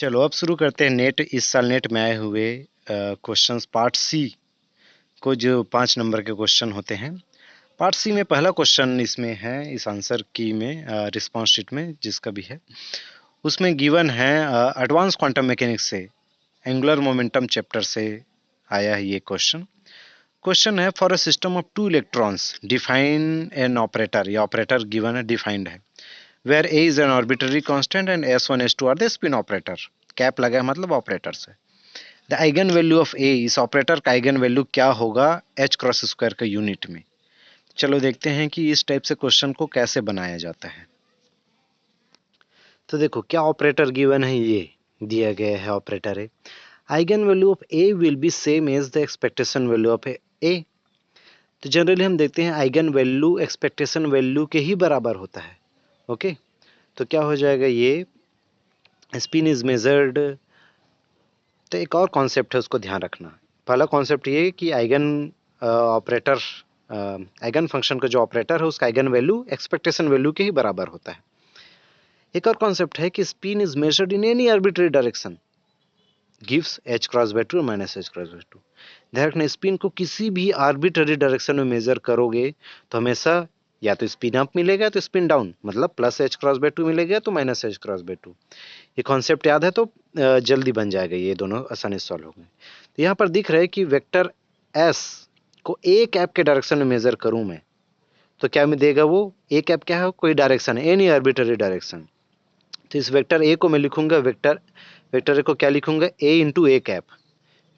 चलो अब शुरू करते हैं नेट इस साल नेट में आए हुए क्वेश्चंस पार्ट सी को, जो 5 नंबर के क्वेश्चन होते हैं। पार्ट सी में पहला क्वेश्चन इसमें है, इस आंसर की में रिस्पांस शीट में जिसका भी है उसमें गिवन है एडवांस क्वांटम मैकेनिक्स से एंगुलर मोमेंटम चैप्टर से आया है ये क्वेश्चन। क्वेश्चन है for a system of 2 electrons define an operator, ये ऑपरेटर गिवन है, डिफाइंड है, where A is an arbitrary constant and S1 S2 are the spin operator. Cap लगा है मतलब ऑपरेटर से। The eigen value of A, इस operator का eigenvalue क्या होगा एच क्रॉस स्क्वायर के यूनिट में। चलो देखते हैं कि इस टाइप से क्वेश्चन को कैसे बनाया जाता है। तो देखो क्या ऑपरेटर गिवन है, ये दिया गया है ऑपरेटर है। Eigen value of A will be same as the expectation value of A. तो जनरली हम देखते हैं आइगन वैल्यू एक्सपेक्टेशन वैल्यू के ही बराबर होता है। ओके, तो क्या हो जाएगा, ये स्पिन इज मेजर्ड। तो एक और कॉन्सेप्ट है, उसको ध्यान रखना। पहला कॉन्सेप्ट ये कि आइगन ऑपरेटर, आइगन फंक्शन का जो ऑपरेटर है उसका आइगन वैल्यू एक्सपेक्टेशन वैल्यू के ही बराबर होता है। एक और कॉन्सेप्ट है कि spin is measured in any arbitrary direction gives h cross bye 2 minus h cross bye 2। ध्यान रखना, स्पिन को किसी भी आर्बिट्ररी डायरेक्शन में मेजर करोगे तो हमेशा या तो स्पिन अप मिलेगा तो स्पिन डाउन, मतलब प्लस h क्रॉस बाय 2 मिलेगा तो माइनस h क्रॉस बाय 2। ये कॉन्सेप्ट याद है तो जल्दी बन जाएगा, ये दोनों आसानी से सॉल्व होंगे। तो यहाँ पर दिख रहा है कि वेक्टर s को ए कैप के डायरेक्शन में मेजर करूं मैं तो क्या मैं देगा, वो ए कैप क्या है, कोई डायरेक्शन है, एनी आर्बिट्ररी डायरेक्शन। तो इस वेक्टर ए को मैं लिखूंगा, वेक्टर वेक्टर ए को क्या लिखूंगा, ए इंटू ए कैप।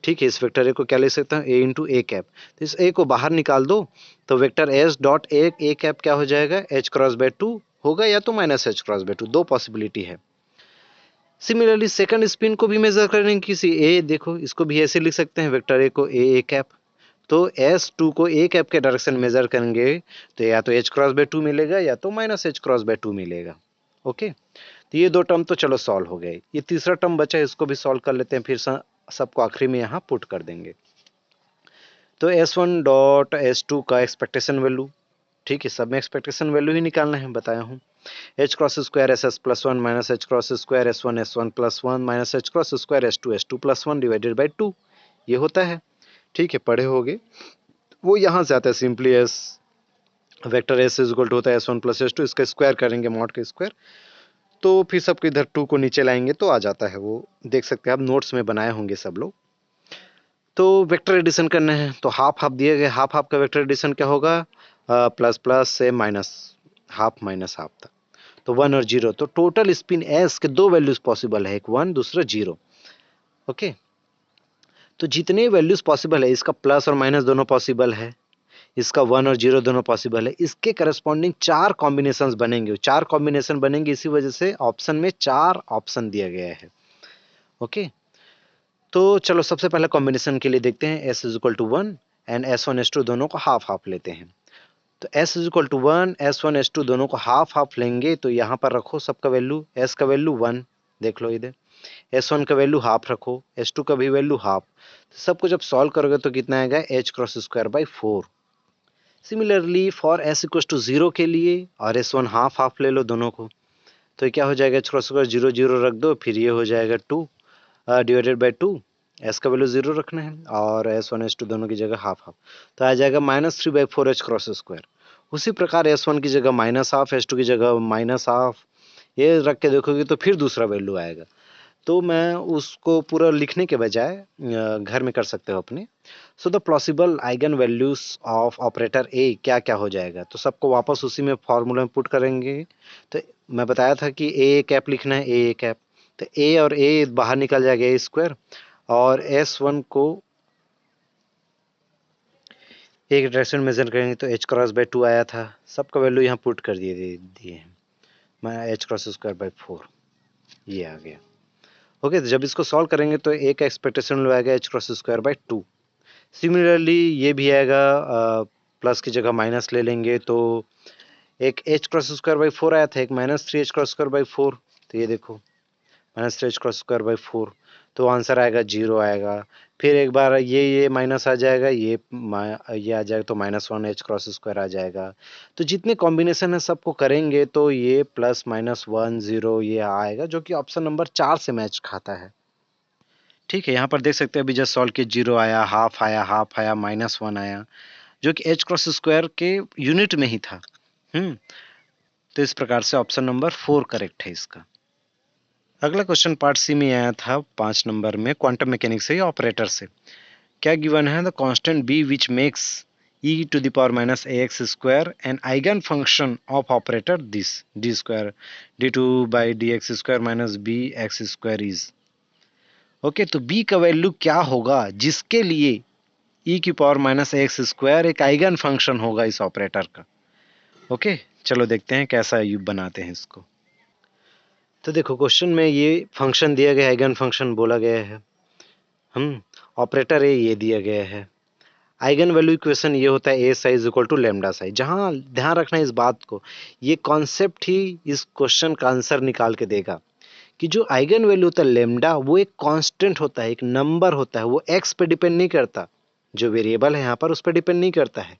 ठीक है, इस वेक्टर ए को क्या लिख सकता हूँ, ए इंटू ए कैप। तो इस ए को बाहर निकाल दो तो vector S dot A cap क्या हो जाएगा, एच क्रॉस बाय 2 होगा या तो माइनस एच क्रॉस बाय 2, दो पॉसिबिलिटी है। सिमिलरली सेकंड स्पिन को भी मेजर करेंगे किसी ए, देखो इसको भी ऐसे लिख सकते हैं, वेक्टर ए को ए कैप। तो S2 को ए कैप के डायरेक्शन मेजर करेंगे तो या तो h क्रॉस बाय 2 मिलेगा या तो माइनस h क्रॉस बाय 2 मिलेगा। ओके, तो ये दो टर्म तो चलो सॉल्व हो गए। ये तीसरा टर्म बचा है, इसको भी सॉल्व कर लेते हैं, फिर सबको आखिरी में यहाँ पुट कर देंगे। तो S1 डॉट S2 का एक्सपेक्टेशन वैल्यू, ठीक है, सब में एक्सपेक्टेशन वैल्यू ही निकालना है, बताया हूँ। h cross square S S plus 1 minus h cross square S1 plus 1 minus h cross square S2 plus 1 divided by 2, ये होता है। ठीक है, पढ़े होगे। वो यहाँ से आता है simply S vector S is equal to होता है S1 प्लस S2, इसका स्क्वायर करेंगे मॉड का स्क्वायर, तो फिर सबके इधर 2 को नीचे लाएंगे तो आ जाता है, वो देख सकते हैं आप, नोट्स में बनाए होंगे सब लोग। तो वेक्टर एडिशन करना है तो हाफ हाफ दिए गए, हाफ हाफ का वेक्टर एडिशन क्या होगा, प्लस प्लस से माइनस हाफ माइनस हाफ तक, तो 1 और 0। तो टोटल स्पिन एस के दो वैल्यूज पॉसिबल है, एक 1 दूसरा 0। ओके, तो जितने वैल्यूज पॉसिबल है, इसका प्लस और माइनस दोनों पॉसिबल है, इसका 1 और 0 दोनों पॉसिबल है, इसके करस्पॉन्डिंग 4 कॉम्बिनेशंस बनेंगे, 4 कॉम्बिनेशन बनेंगे, इसी वजह से ऑप्शन में 4 ऑप्शन दिया गया है। ओके, तो चलो सबसे पहले कॉम्बिनेशन के लिए देखते हैं, s is equal to 1 and S1 S2 दोनों को हाफ हाफ लेते हैं। तो s is equal to 1 S1 S2 दोनों को हाफ हाफ लेंगे तो यहाँ पर रखो सबका वैल्यू, s का वैल्यू 1, देख लो इधर, S1 का वैल्यू हाफ रखो, S2 का भी वैल्यू हाफ। तो सबको जब सॉल्व करोगे तो कितना आएगा, h cross square by 4। Similarly for s equal to 0 के लिए और S1 हाफ हाफ ले लो दोनों को, तो क्या हो जाएगा, h क्रॉस स्क्वायर 0 0 रख दो, फिर ये हो जाएगा 2 डिवाइडेड बाई 2, s का वैल्यू 0 रखना है और S1 S2 दोनों की जगह हाफ हाफ, तो आ जाएगा -3/4 h क्रॉस स्क्वायर। उसी प्रकार S1 की जगह माइनस हाफ, S2 की जगह माइनस हाफ, ये रख के देखोगे तो फिर दूसरा वैल्यू आएगा। तो मैं उसको पूरा लिखने के बजाय घर में कर सकते हो अपने। So the possible eigen values of operator A क्या क्या हो जाएगा, तो सबको वापस उसी में फॉर्मूला में पुट करेंगे। तो मैं बताया था कि ए कैप लिखना है, ए कैप, तो ए और ए बाहर निकल जाएगा, ए स्क्वायर, और S1 को एक डायरेक्शन मेजर करेंगे तो h क्रॉस बाई 2 आया था, सबका वैल्यू यहाँ पुट कर दिए हैं, मैं h क्रॉस स्क्वायर बाई 4, ये आ गया। ओके, तो जब इसको सॉल्व करेंगे तो एक एक्सपेक्टेशन आएगा h cross square by 2। Similarly ये भी आएगा, प्लस की जगह माइनस ले लेंगे तो एक h क्रॉस स्क्वायर बाई 4 आया था, एक -3 h क्रॉस स्क्वायर बाई 4, तो ये देखो -3h⁻² तो आंसर आएगा 0 आएगा। फिर एक बार ये माइनस आ जाएगा, ये आ जाएगा तो -1h⁻² आ जाएगा। तो जितने कॉम्बिनेशन है सबको करेंगे तो ये +-1 0 ये आएगा, जो कि ऑप्शन नंबर 4 से मैच खाता है। ठीक है, यहाँ पर देख सकते हैं अभी जस्ट सॉल्व किए, 0 आया, हाफ आया, -1 आया, जो कि h⁻² के यूनिट में ही था। तो इस प्रकार से ऑप्शन नंबर 4 करेक्ट है इसका। अगला क्वेश्चन पार्ट सी में आया था 5 नंबर में, क्वांटम मैकेनिक्स से या ऑपरेटर से। क्या गिवन है? The constant b which makes e⁻−ax² an eigen function of operator this d² d2/dx² - bx² is. Okay, तो b का वैल्यू क्या होगा जिसके लिए e⁻−ax² एक आइगन फंक्शन होगा इस ऑपरेटर का। ओके, चलो देखते हैं कैसा बनाते हैं इसको। तो देखो क्वेश्चन में ये फंक्शन दिया गया है, आइगन फंक्शन बोला गया है। ऑपरेटर ये दिया गया है। आइगन वैल्यू इक्वेशन ये होता है A psi is equal to lambda psi. जहां ध्यान रखना है इस बात को, ये कॉन्सेप्ट ही इस क्वेश्चन का आंसर निकाल के देगा कि जो आइगन वैल्यू होता है लेमडा, वो एक कांस्टेंट होता है, एक नंबर होता है, वो एक्स पे डिपेंड नहीं करता। जो वेरिएबल है यहाँ पर उस पर डिपेंड नहीं करता है,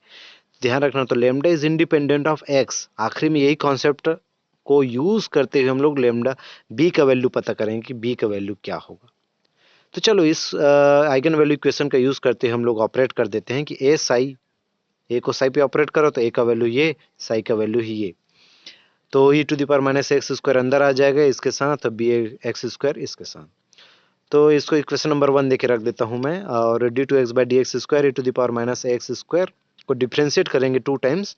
ध्यान रखना। तो lambda is independent of x. आखिरी में यही कॉन्सेप्ट को यूज करते हुए हम लोग लेमडा बी का वैल्यू पता करेंगे कि बी का वैल्यू क्या होगा। तो चलो इस आइगन वैल्यू इक्वेशन का यूज करते हम लोग ऑपरेट कर देते हैं कि ए साई, ए को साई पे ऑपरेट करो तो ए का वैल्यू ये, साई का वैल्यू ही ये। तो e⁻−x² अंदर आ जाएगा इसके साथ, bx² इसके साथ। तो इसको इक्वेशन नंबर 1 देके रख देता हूं मैं, और d2x/dx² e⁻−ax² को डिफ्रेंशिएट करेंगे 2 टाइम्स।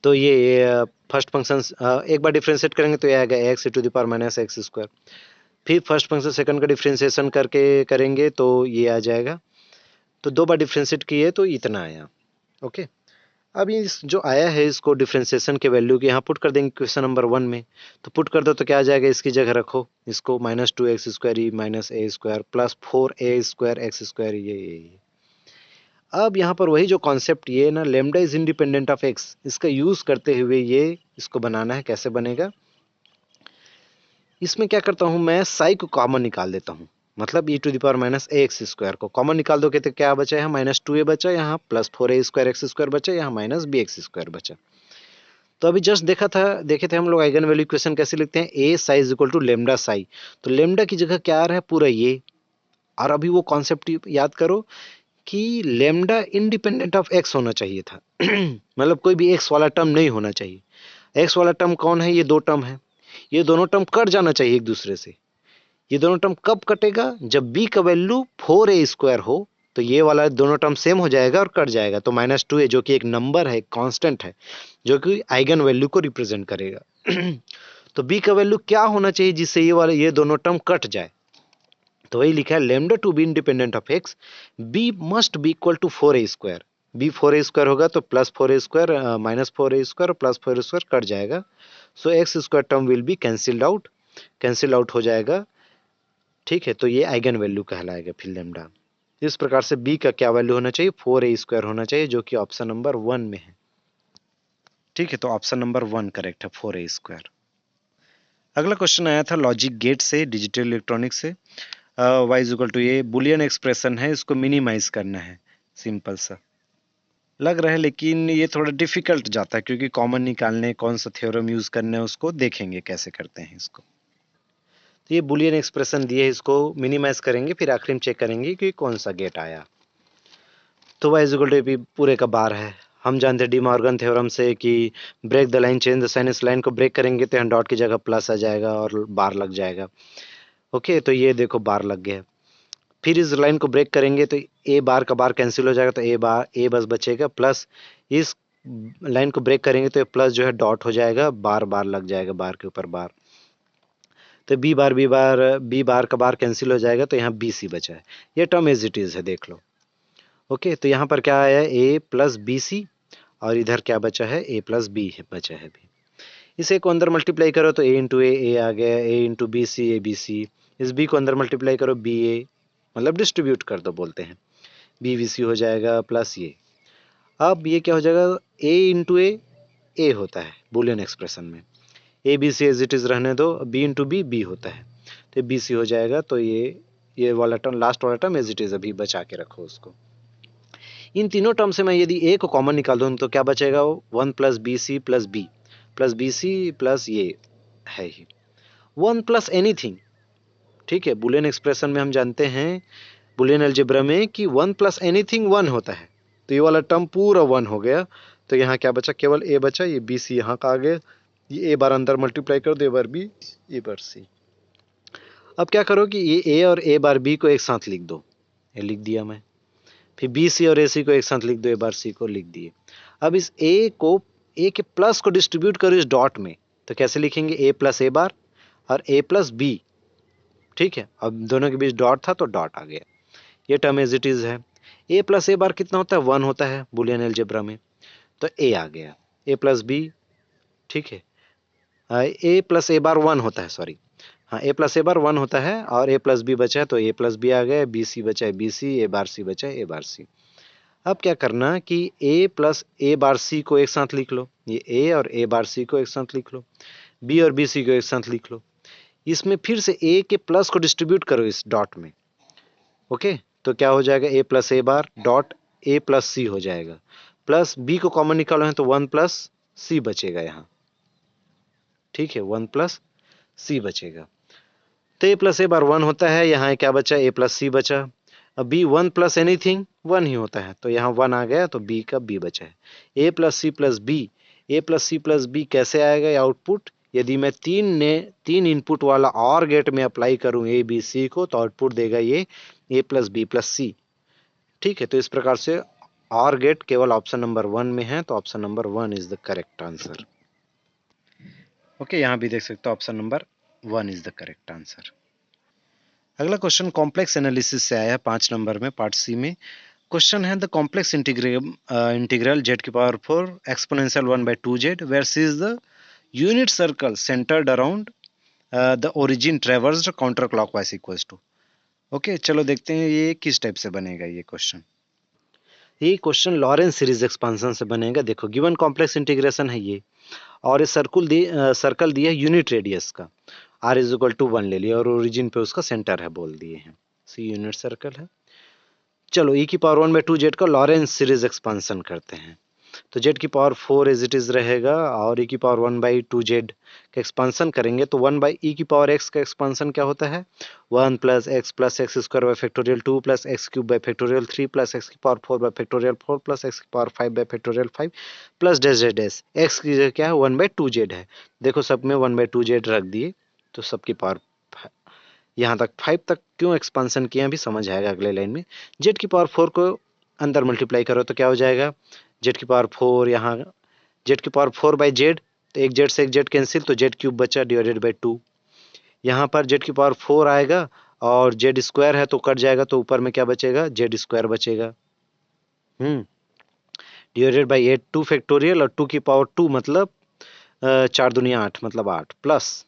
तो ये फर्स्ट फंक्शन एक बार डिफ्रेंशिएट करेंगे तो ये आएगा x e⁻−x²। फिर फर्स्ट फंक्शन सेकंड का डिफ्रेंशिएशन करके करेंगे तो ये आ जाएगा। तो 2 बार डिफ्रेंशिएट किए तो इतना आया। ओके, अब इस जो आया है इसको डिफ्रेंशिएशन के वैल्यू के यहाँ पुट कर देंगे क्वेश्चन नंबर 1 में। तो पुट कर दो तो क्या आ जाएगा, इसकी जगह रखो इसको -2x² e−a² प्लस 4a²x², ये। अब यहाँ पर वही जो कॉन्सेप्ट ये ना, lambda is independent of x, इसका यूज करते हुए ये इसको बनाना है। कैसे बनेगा, इसमें क्या करता हूं मैं, साई को कॉमन निकाल देता हूं। मतलब e⁻−ax² को कॉमन निकाल दोगे तो क्या बचा, यहाँ -2a बचा, यहाँ +4a²x² बचा, यहाँ -bx² बचा। तो अभी जस्ट देखे थे हम लोग आइगन वैल्यू इक्वेशन कैसे लिखते हैं, A psi is equal to lambda psi. तो लेमडा की जगह क्या आ रहा है, पूरा ये। और अभी वो कॉन्सेप्ट याद करो कि लेमडा इंडिपेंडेंट ऑफ एक्स होना चाहिए था। मतलब कोई भी एक्स वाला टर्म नहीं होना चाहिए। एक्स वाला टर्म कौन है, ये 2 टर्म है, ये दोनों टर्म कट जाना चाहिए एक दूसरे से। ये दोनों टर्म कब कटेगा, जब b का वैल्यू 4a² हो, तो ये वाला दोनों टर्म सेम हो जाएगा और कट जाएगा। तो -2a जो कि एक नंबर है, कांस्टेंट है, जो कि आइगन वैल्यू को रिप्रेजेंट करेगा। तो b का वैल्यू क्या होना चाहिए जिससे ये दोनों टर्म कट जाए। तो वही लिखा है, lambda to be independent of X, b must be equal to 4a²। b 4a² होगा तो +4a² -4a² +4a² कट जाएगा। सो x² term will be cancel out हो जाएगा। ठीक है, तो ये आइगन वैल्यू कहलाएगा फिर लेमडा। इस प्रकार से b का क्या वैल्यू होना चाहिए, 4a² होना चाहिए, जो कि ऑप्शन नंबर 1 में है। ठीक है, तो ऑप्शन नंबर 1 करेक्ट है, 4a²। अगला क्वेश्चन आया था लॉजिक गेट से, डिजिटल इलेक्ट्रॉनिक्स से। y इज इक्वल टू ये बुलियन एक्सप्रेशन है, इसको मिनिमाइज करना है। सिंपल सा लग रहा है, लेकिन ये थोड़ा डिफिकल्ट जाता है क्योंकि कॉमन निकालने कौन सा थ्योरम यूज करना है उसको देखेंगे कैसे करते हैं इसको। तो ये बुलियन एक्सप्रेशन दिए, इसको मिनिमाइज करेंगे, फिर आखिरी में चेक करेंगे कि कौन सा गेट आया। तो y इज इक्वल टू पूरे का बार है। हम जानते हैं डी मॉर्गन थ्योरम से कि break the line change the sign, इस लाइन को ब्रेक करेंगे तो यहाँ डॉट की जगह प्लस आ जाएगा और बार लग जाएगा। ओके, तो ये देखो बार लग गया। फिर इस लाइन को ब्रेक करेंगे तो ए बार का बार कैंसिल हो जाएगा, तो ए बस बचेगा, प्लस इस लाइन को ब्रेक करेंगे तो प्लस जो है डॉट हो जाएगा, बार लग जाएगा, बार के ऊपर बार। तो बी बार का बार कैंसिल हो जाएगा, तो यहाँ बी सी बचा है। ये टर्म एज इट इज है, देख लो। ओके, तो यहाँ पर क्या आया, ए प्लस बी सी, और इधर क्या बचा है, ए प्लस बी है बचा है भी। इसे को अंदर मल्टीप्लाई करो तो ए इंटू ए आ गया, A into B C, A B C. इस बी को अंदर मल्टीप्लाई करो, बी ए, मतलब डिस्ट्रीब्यूट कर दो बोलते हैं, बी वी सी हो जाएगा, प्लस ये। अब ये क्या हो जाएगा, ए इंटू ए होता है बुलियन एक्सप्रेशन में, A B C as it is रहने दो, बी इंटू बी बी होता है, तो बी सी हो जाएगा। तो ये वाला टर्म, लास्ट वाला टर्म एज इट इज़ अभी बचा के रखो उसको। इन तीनों टर्म से मैं यदि ए को कॉमन निकाल दूँ तो क्या बचेगा, वो 1 plus B C plus B C plus ये है ही 1 प्लस एनीथिंग। ठीक है, बुलियन एक्सप्रेशन में हम जानते हैं, बुलियन अलजेब्रा में, कि 1 प्लस एनीथिंग 1 होता है। तो ये वाला टर्म पूरा 1 हो गया। तो यहाँ क्या बचा, केवल ए बचा, ये बी सी यहाँ का आ गया, ये ए बार अंदर मल्टीप्लाई कर दो, ए बार बी ए बार सी। अब क्या करो कि ये ए और ए बार बी को एक साथ लिख दो, ये लिख दिया मैं। फिर बी सी और ए सी को एक साथ लिख दो, ए बार सी को लिख दिए। अब इस ए के प्लस को डिस्ट्रीब्यूट करो इस डॉट में, तो कैसे लिखेंगे, ए प्लस ए बार और ए प्लस बी। ठीक है, अब दोनों के बीच डॉट था तो डॉट आ गया, ये टर्म एज इट इज है। ए प्लस ए बार कितना होता है, 1 होता है बुलियन अलजेब्रा में, तो ए आ गया, ए प्लस बी। ठीक है, ए प्लस ए बार 1 होता है, सॉरी, हाँ, ए प्लस ए बार 1 होता है, और ए प्लस बी बचा है तो ए प्लस बी आ गया, बी सी बचा है बी सी, ए बार सी बचा है ए बार सी। अब क्या करना कि ए प्लस ए बार सी को एक साथ लिख लो, ये ए और ए बार सी को एक साथ लिख लो, बी और बी सी को एक साथ लिख लो। इसमें फिर से ए के प्लस को डिस्ट्रीब्यूट करो इस डॉट में। ओके, तो क्या हो जाएगा, A plus A bar dot A plus C हो जाएगा, प्लस बी को कॉमन निकालो है तो 1 प्लस सी बचेगा यहाँ। ठीक है, 1 प्लस सी बचेगा। तो ए प्लस ए बार 1 होता है, यहाँ क्या बचा, ए प्लस सी बचा। अब बी 1 प्लस एनीथिंग 1 ही होता है, तो यहाँ 1 आ गया, तो बी का बी बचा है। ए प्लस सी प्लस बी, ए प्लस सी प्लस बी कैसे आएगा ये आउटपुट, यदि मैं तीन इनपुट वाला और गेट में अप्लाई करूं ए बी सी को, तो आउटपुट देगा ये ए प्लस बी प्लस सी। ठीक है, तो इस प्रकार से और गेट केवल ऑप्शन नंबर 1 में है, तो option number 1 is the correct answer. Okay, यहाँ भी देख सकते हो option number 1 is the correct answer. अगला क्वेश्चन कॉम्प्लेक्स एनालिसिस से आया है 5 नंबर में, पार्ट सी में। क्वेश्चन है द कॉम्प्लेक्स इंटीग्रल जेड की power 4 exponential 1/2 Z where C is the unit circle centred around the origin traversed counter clockwise equals to. Okay, चलो देखते हैं ये किस टाइप से बनेगा ये क्वेश्चन। ये क्वेश्चन लॉरेंस सीरीज एक्सपांशन से बनेगा। देखो, गिवन कॉम्प्लेक्स इंटीग्रेशन है ये, और ये सर्कल दिया यूनिट रेडियस का, r इज इक्वल टू 1 ले लिया, और ओरिजिन पे उसका सेंटर है बोल दिए हैं, सी यूनिट सर्कल है। चलो e की पावर 1/2 जेड का लॉरेंस सीरीज एक्सपांशन करते हैं, तो जेड की पावर 4 एज इट इज रहेगा, और e की पावर 1/2 जेड का एक्सपांशन करेंगे तो 1/e की पावर x का एक्सपांशन क्या होता है, 1 plus x square by factorial 2 plus x cube by factorial 3 plus x की power 4 by factorial 4 plus x की power 5 by factorial 5 plus dash dash dash x की जगह क्या है 1/2 जेड है। देखो सब में 1/2 जेड रख दिए, तो सबकी पावर यहाँ तक 5 तक क्यों एक्सपांशन किया भी समझ आएगा अगले लाइन में। जेड की पावर 4 को अंदर मल्टीप्लाई करो तो क्या हो जाएगा, जेड की पावर 4, यहाँ जेड की पावर 4 बाई जेड, तो एक जेड से एक जेड कैंसिल, तो जेड क्यूब बचा डिवाइडेड बाई 2। यहाँ पर जेड की पावर 4 आएगा और जेड स्क्वायर है तो कट जाएगा, तो ऊपर में क्या बचेगा, जेड स्क्वायर बचेगा, डिवाइडेड बाई 8 2 फैक्टोरियल, और 2 की पावर 2 मतलब 4 दुनिया 8 मतलब 8 प्लस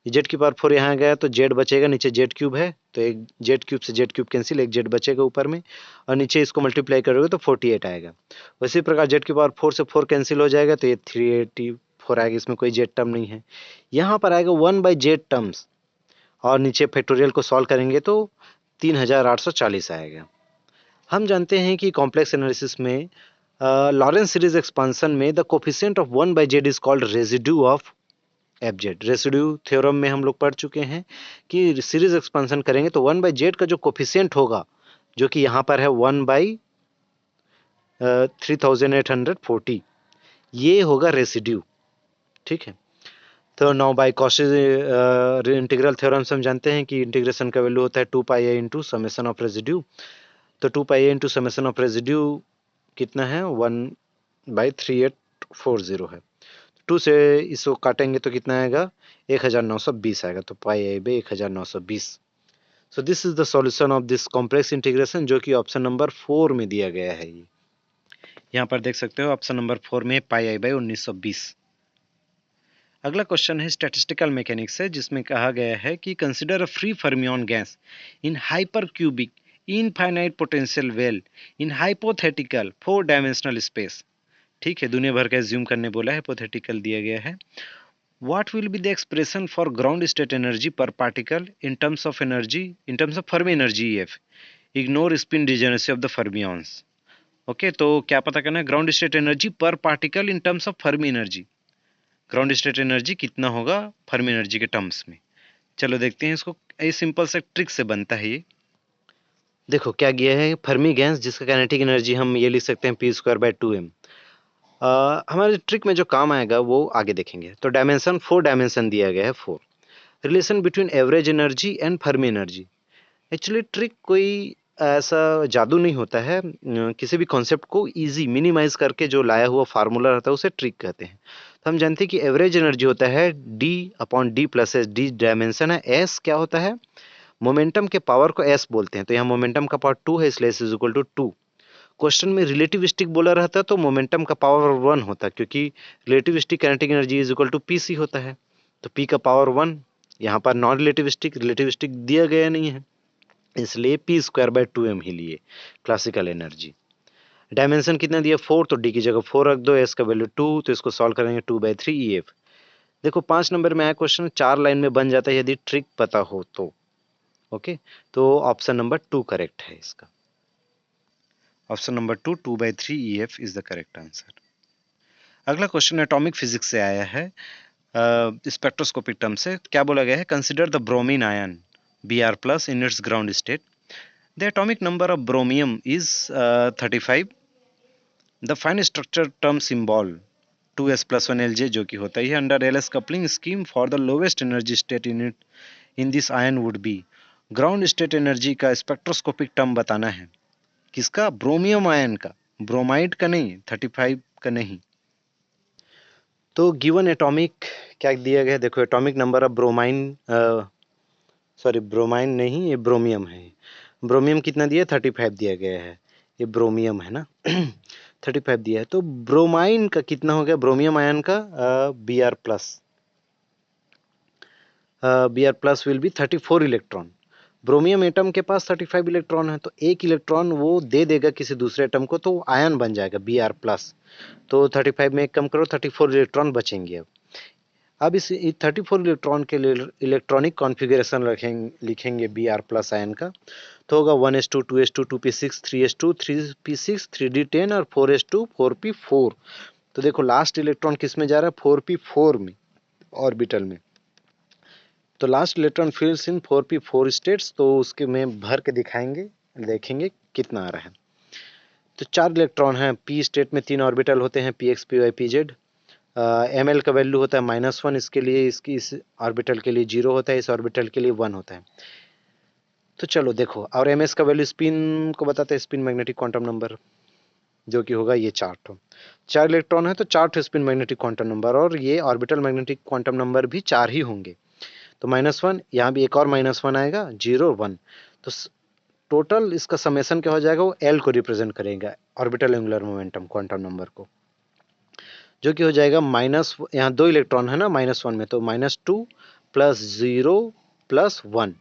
जेड की पावर 4 यहाँ गया तो जेड बचेगा, नीचे जेड क्यूब है तो एक जेड क्यूब से जेड क्यूब कैंसिल, एक जेड बचेगा ऊपर में, और नीचे इसको मल्टीप्लाई करोगे तो 48 आएगा। उसी प्रकार जेड की पावर 4 से 4 कैंसिल हो जाएगा, तो ये 384 आएगा, इसमें कोई जेड टर्म नहीं है। यहाँ पर आएगा 1/जेड टर्म्स, और नीचे फैक्टोरियल को सॉल्व करेंगे तो 3840 आएगा। हम जानते हैं कि कॉम्प्लेक्स एनालिसिस में लॉरेंस सीरीज एक्सपांशन में द कोफिशिएंट ऑफ 1/जेड is called residue of f z. Residue theorem में हम लोग पढ़ चुके हैं कि सीरीज एक्सपांशन करेंगे तो 1/जेड का जो कोफिशिएंट होगा, जो कि यहाँ पर है 1/3840, ये होगा रेसिड्यू। ठीक है, तो now by Cauchy integral theorem से हम जानते हैं कि इंटीग्रेशन का वैल्यू होता है 2πa into summation of residue. तो 2πa into summation of residue कितना है, 1/3840 है। 2 से इसको काटेंगे तो कितना आएगा, 1920 आएगा, तो pi i by 1920। So this is the solution of this complex integration, जो कि ऑप्शन नंबर 4 में दिया गया है। ये यहाँ पर देख सकते हो ऑप्शन नंबर 4 में पाई आई बाई 1920। अगला क्वेश्चन है स्टैटिस्टिकल मैकेनिक्स से, जिसमें कहा गया है कि consider a free fermion gas in hyper cubic infinite potential well in hypothetical 4 dimensional space. ठीक है, दुनिया भर का एज्यूम करने बोला है, हाइपोथेटिकल दिया गया है। What will be the expression for ground state energy per particle in terms of Fermi energy EF? Ignore spin degeneracy of the fermions. Okay तो क्या पता करना है ग्राउंड स्टेट एनर्जी पर particle in terms of Fermi energy. Ground state energy कितना होगा Fermi energy के terms में। चलो देखते हैं इसको, ये सिंपल से ट्रिक से बनता है ये। देखो क्या किया है, फर्मी गैस जिसका काइनेटिक एनर्जी हम ये लिख सकते हैं p²/2m। हमारे ट्रिक में जो काम आएगा वो आगे देखेंगे। तो डायमेंशन 4 डायमेंशन दिया गया है 4। Relation between average energy and Fermi energy. Actually trick कोई ऐसा जादू नहीं होता है, किसी भी कॉन्सेप्ट को इजी मिनिमाइज करके जो लाया हुआ फार्मूला रहता है उसे ट्रिक कहते हैं। तो हम जानते हैं कि एवरेज एनर्जी होता है d/d+s, d डायमेंशन है, s क्या होता है मोमेंटम के पावर को s बोलते हैं, तो यहाँ मोमेंटम का पावर 2 है इसलिए s is equal to 2। Question में रिलेटिविस्टिक बोला रहता है तो मोमेंटम का पावर 1 होता है, क्योंकि relativistic kinetic energy is equal to pc होता है, तो p का पावर 1। यहाँ पर नॉन रिलेटिविस्टिक दिया गया नहीं है इसलिए p²/2m ही लिए क्लासिकल एनर्जी। डायमेंशन कितना दिया 4, तो d की जगह 4 रख दो, s का वैल्यू 2, तो इसको सॉल्व करेंगे 2/3 EF। देखो 5 नंबर में आया क्वेश्चन, 4 लाइन में बन जाता है यदि ट्रिक पता हो तो। ओके तो ऑप्शन नंबर 2 करेक्ट है इसका। Option number 2 2/3 EF is the correct answer. अगला क्वेश्चन एटॉमिक फिजिक्स से आया है, स्पेक्ट्रोस्कोपिक टर्म से। क्या बोला गया है, consider the bromine ion Br+ in its ground state. The atomic number of bromium is 35. The fine structure term symbol 2s+1 Lj जो कि होता ही है under LS coupling scheme for the lowest energy state in this ion would be। Ground state energy का spectroscopic term बताना है, किसका, ब्रोमियम ion का, bromide का नहीं, 35 का नहीं। तो गिवन एटॉमिक क्या दिया गया, देखो एटॉमिक नंबर ऑफ ब्रोमाइन नहीं, ये ब्रोमियम है। ब्रोमियम कितना दिया, 35 दिया गया है, ये ब्रोमियम है ना 35 दिया है। तो ब्रोमाइन का कितना हो गया, ब्रोमियम आयन का Br+ will be 34 electron. ब्रोमियम atom के पास 35 इलेक्ट्रॉन है, तो एक इलेक्ट्रॉन वो दे देगा किसी दूसरे एटम को, तो आयन बन जाएगा Br+। तो 35 में एक कम करो, 34 इलेक्ट्रॉन बचेंगे। अब इस 34 इलेक्ट्रॉन के लिए इलेक्ट्रॉनिक कॉन्फ़िगरेशन लिखेंगे Br+ आयन का, तो होगा 1s2 2s2 2p6 3s2 3p6 3d10 और 4s2 4p4। तो देखो लास्ट इलेक्ट्रॉन किस में जा रहा है, 4p4 में, ऑर्बिटल में। तो लास्ट इलेक्ट्रॉन फिल्स इन 4p4 स्टेट्स, तो उसके में भर के दिखाएंगे, देखेंगे कितना आ रहा है। तो 4 इलेक्ट्रॉन हैं, p स्टेट में 3 ऑर्बिटल होते हैं, px py pz। ml का वैल्यू होता है -1, इसके लिए इस ऑर्बिटल के लिए 0 होता है, इस ऑर्बिटल के लिए 1 होता है। तो चलो देखो, और ms का वैल्यू स्पिन को बताते हैं, स्पिन मैग्नेटिक क्वांटम नंबर, जो कि होगा ये 4 इलेक्ट्रॉन है तो 4 स्पिन मैग्नेटिक क्वांटम नंबर, और ये ऑर्बिटल मैग्नेटिक क्वांटम नंबर भी 4 ही होंगे। तो -1, यहाँ भी एक और -1 आएगा, 0 1। तो टोटल इसका समेशन क्या हो जाएगा, वो L को रिप्रेजेंट करेगा, orbital angular momentum quantum number को, जो कि हो जाएगा माइनस, यहाँ 2 इलेक्ट्रॉन है ना -1 में, तो -2 + 0 + 1,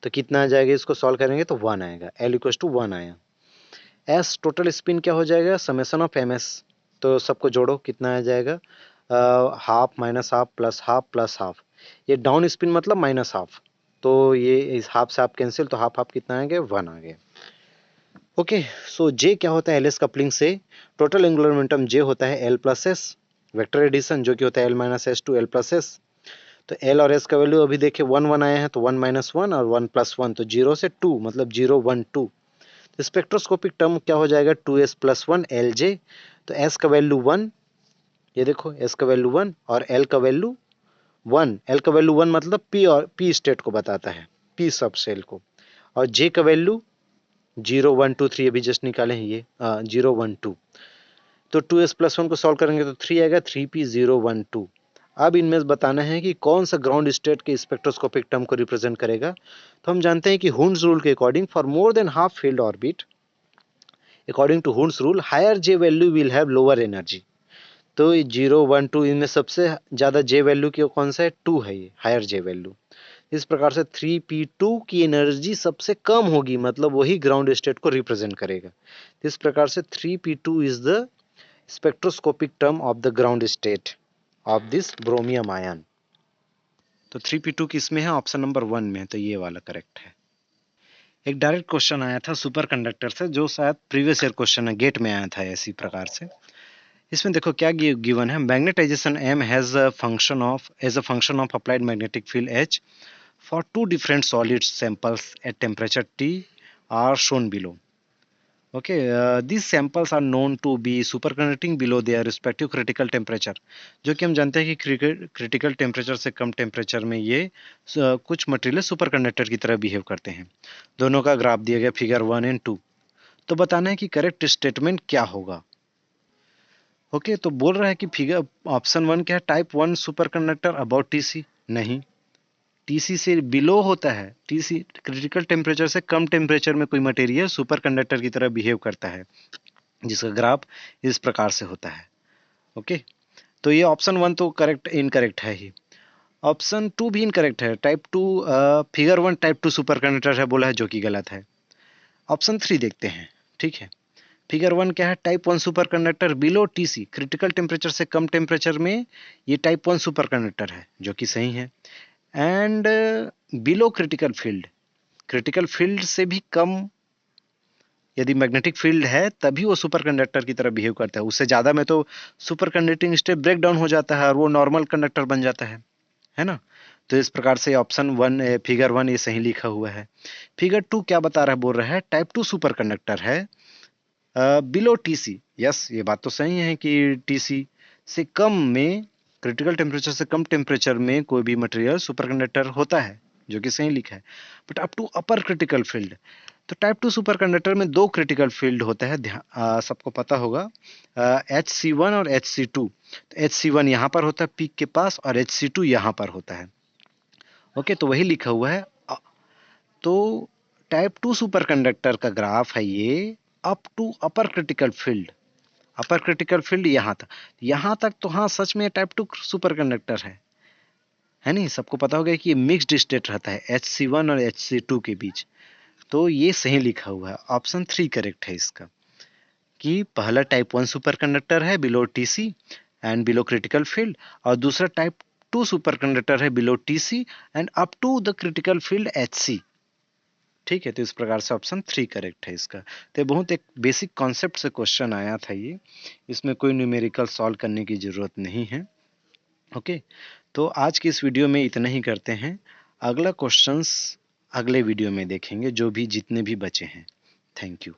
तो कितना आ जाएगा, इसको सॉल्व करेंगे तो 1 आएगा, L = 1 आया। S टोटल स्पिन क्या हो जाएगा, समेशन ऑफ ms, तो सबको जोड़ो कितना आ जाएगा, हाफ -हाफ + हाफ + हाफ। ये डाउन स्पिन मतलब -हाफ, तो ये इस हाफ से हाफ कैंसिल, तो हाफ कितना आ गया, 1 आ गया। ओके सो J क्या होता है, LS कपलिंग से टोटल एंगुलर मोमेंटम J होता है L + S, वेक्टर एडिशन जो कि होता है L - S to L + S। तो L और S का वैल्यू अभी देखिए 1 1 आए हैं, तो 1 - 1 और 1 + 1, तो 0 से 2 मतलब 0 1 2। तो स्पेक्ट्रोस्कोपिक टर्म क्या हो जाएगा, 2s + 1 Lj। तो S का वैल्यू 1, ये देखो S का वैल्यू 1 और L का वैल्यू 1। L का वैल्यू 1 मतलब P और P स्टेट को बताता है, P सब सेल को, और J का वैल्यू 0 1 2 3 अभी जस्ट निकाले हैं ये 0 1 2। तो 2s + 1 को सॉल्व करेंगे तो 3 आएगा, 3p 0 1 2। अब इनमें बताना है कि कौन सा ग्राउंड स्टेट के स्पेक्ट्रोस्कोपिक टर्म को रिप्रेजेंट करेगा। तो हम जानते हैं कि हुन्स रूल के according for more than half filled orbit, according to Hund's rule higher J value will have lower energy. तो 0 1 2 इनमें सबसे ज़्यादा J वैल्यू की कौन सा है, 2 है, ये हायर J वैल्यू। इस प्रकार से 3p2 की एनर्जी सबसे कम होगी, मतलब वही ग्राउंड स्टेट को रिप्रेजेंट करेगा। इस प्रकार से 3p2 is the spectroscopic term of the ground state of this ब्रोमियम ion. तो 3p2 किस में है? ऑप्शन नंबर 1 में है, तो ये वाला करेक्ट है। एक डायरेक्ट क्वेश्चन आया था सुपर कंडक्टर से, जो शायद प्रीवियस ईयर क्वेश्चन है, गेट में आया था इसी प्रकार से। इसमें देखो क्या गिवन है, magnetisation m has a function of applied magnetic field h for two different solid samples at temperature T are shown below. Okay, these samples are known to be superconducting below their respective critical temperature, जो कि हम जानते हैं कि critical temperature से कम temperature में ये कुछ मटेरियल सुपर कंडक्टर की तरह बिहेव करते हैं। दोनों का ग्राफ दिया गया फिगर 1 एंड 2। तो बताना है कि करेक्ट स्टेटमेंट क्या होगा। ओके, तो बोल रहा है कि फिगर ऑप्शन 1 क्या है, type 1 super conductor about TC. नहीं, टीसी से बिलो होता है। टीसी क्रिटिकल टेम्परेचर से कम टेम्परेचर में कोई मटेरियल सुपर कंडक्टर की तरह बिहेव करता है, जिसका ग्राफ इस प्रकार से होता है। ओके, तो ये ऑप्शन 1 तो करेक्ट इनकरेक्ट है ही। ऑप्शन 2 भी इनकरेक्ट है। Type 2 figure 1 type 2 superconductor है बोला है, जो कि गलत है। ऑप्शन 3 देखते हैं। ठीक है, फिगर 1 क्या है, type 1 super conductor below TC, critical temperature से कम टेम्परेचर में ये टाइप 1 सुपर कंडक्टर है, जो कि सही है। एंड बिलो क्रिटिकल फील्ड से भी कम यदि मैग्नेटिक फील्ड है तभी वो सुपर कंडक्टर की तरह बिहेव करता है। उससे ज़्यादा में तो superconducting state break down हो जाता है और वो नॉर्मल कंडक्टर बन जाता है ना। तो इस प्रकार से ऑप्शन 1 फिगर 1 ये सही लिखा हुआ है। फिगर 2 क्या बता रहा है, बोल रहा है टाइप 2 सुपर कंडक्टर है बिलो टीसी। यस, ये बात तो सही है कि टीसी से कम में, क्रिटिकल टेम्परेचर से कम टेम्परेचर में कोई भी मटेरियल सुपर कंडक्टर होता है, जो कि सही लिखा है। But up to upper critical field, तो टाइप 2 सुपर कंडक्टर में 2 क्रिटिकल फील्ड होता है, सबको पता होगा, HC1 और HC2। तो HC1 यहाँ पर होता है पीक के पास और HC2 यहाँ पर होता है। ओके, तो वही लिखा हुआ है। तो टाइप 2 सुपर कंडक्टर का ग्राफ है ये up to upper critical field. Upper critical field यहाँ तक तो हाँ सच में टाइप 2 सुपर कंडक्टर है नहीं। सबको पता होगा कि ये मिक्स्ड स्टेट रहता है HC1 और HC2 के बीच। तो ये सही लिखा हुआ है, ऑप्शन 3 करेक्ट है इसका, कि पहला टाइप 1 सुपर कंडक्टर है below TC and below critical field, और दूसरा टाइप 2 सुपर कंडक्टर है below TC and up to the critical field HC। ठीक है, तो इस प्रकार से ऑप्शन 3 करेक्ट है इसका। तो बहुत एक बेसिक कॉन्सेप्ट से क्वेश्चन आया था ये, इसमें कोई न्यूमेरिकल सॉल्व करने की जरूरत नहीं है। ओके, तो आज की इस वीडियो में इतना ही करते हैं। अगला क्वेश्चंस अगले वीडियो में देखेंगे, जो भी जितने भी बचे हैं। Thank you.